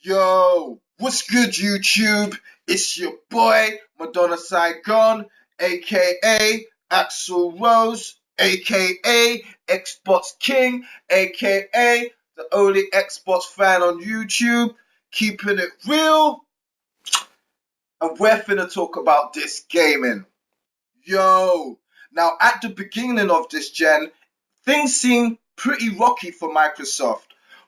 Yo, what's good, YouTube? It's your boy, Madonna Saigon, aka Axel Rose, aka Xbox King, aka the only Xbox fan on YouTube, keeping it real, and we're finna talk about this gaming. Yo, now at the beginning of this gen, things seem pretty rocky for Microsoft,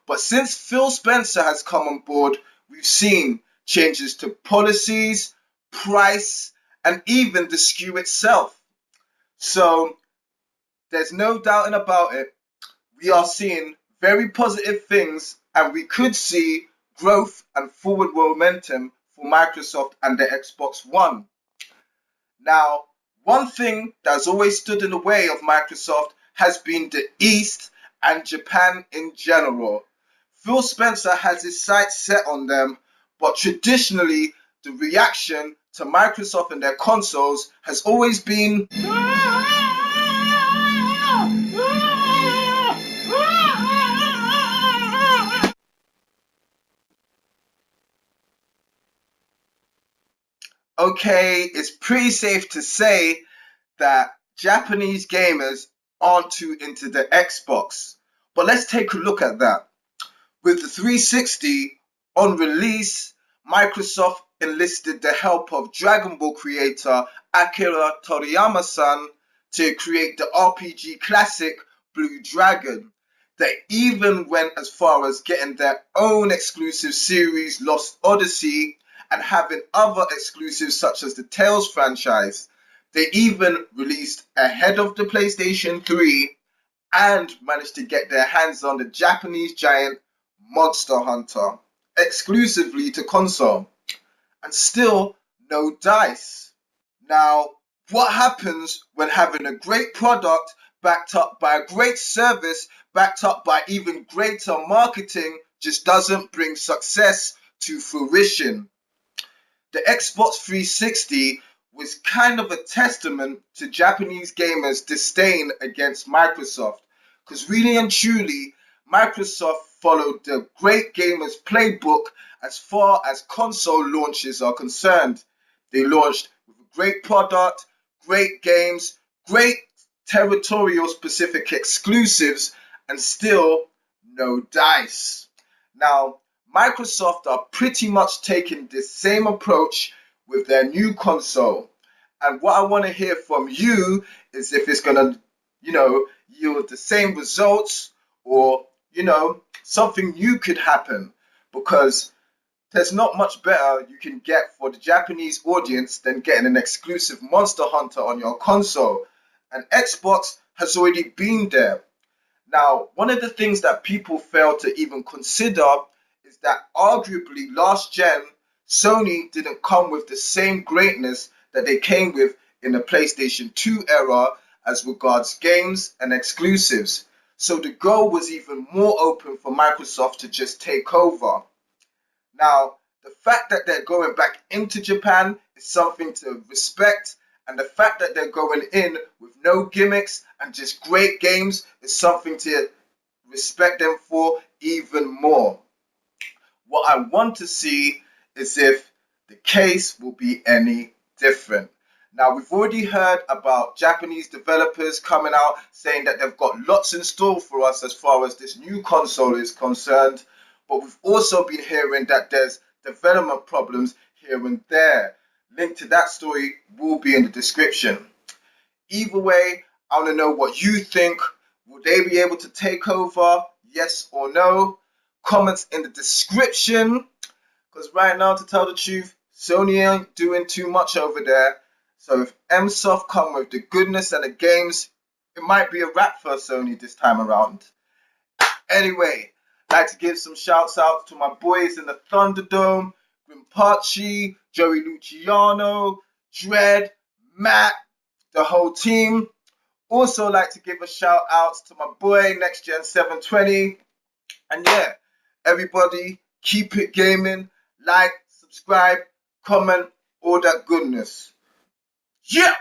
but since Phil Spencer has come on board, we've seen changes to policies, price, and even the SKU itself. So there's no doubting about it. We are seeing very positive things, and we could see growth and forward momentum for Microsoft and the Xbox One. Now, one thing that's always stood in the way of Microsoft has been the East and Japan in general. Phil Spencer has his sights set on them, but traditionally, the reaction to Microsoft and their consoles has always been okay. It's pretty safe to say that Japanese gamers aren't too into the Xbox. But let's take a look at that. With the 360 on release, Microsoft enlisted the help of Dragon Ball creator Akira Toriyama-san to create the RPG classic Blue Dragon. They even went as far as getting their own exclusive series Lost Odyssey and having other exclusives such as the Tales franchise. They even released ahead of the PlayStation 3 and managed to get their hands on the Japanese giant Monster Hunter exclusively to console. And still no dice. Now, what happens when having a great product backed up by a great service, backed up by even greater marketing, just doesn't bring success to fruition? The Xbox 360 was kind of a testament to Japanese gamers' disdain against Microsoft. Because really and truly, Microsoft followed the great gamers playbook as far as console launches are concerned. They launched with a great product, great games, great territorial specific exclusives, and still no dice. Now, Microsoft are pretty much taking this same approach with their new console. And what I want to hear from you is if it's going to, yield the same results or, something new could happen. Because there's not much better you can get for the Japanese audience than getting an exclusive Monster Hunter on your console. And Xbox has already been there. Now, one of the things that people fail to even consider is that arguably last gen, Sony didn't come with the same greatness that they came with in the PlayStation 2 era as regards games and exclusives. So the goal was even more open for Microsoft to just take over. Now, the fact that they're going back into Japan is something to respect, and the fact that they're going in with no gimmicks and just great games is something to respect them for even more. What I want to see is if the case will be any different. Now, we've already heard about Japanese developers coming out saying that they've got lots in store for us as far as this new console is concerned, but we've also been hearing that there's development problems here and there. Link to that story will be in the description. Either way, I want to know what you think. Will they be able to take over? Yes or no? Comments in the description. Because right now, to tell the truth, Sony ain't doing too much over there. So if MSoft come with the goodness and the games, it might be a wrap for Sony this time around. Anyway, I'd like to give some shouts out to my boys in the Thunderdome, Grimpachi, Joey Luciano, Dread, Matt, the whole team. Also like to give a shout out to my boy Next Gen 720. And yeah, everybody keep it gaming, like, subscribe, comment, all that goodness. Yeah!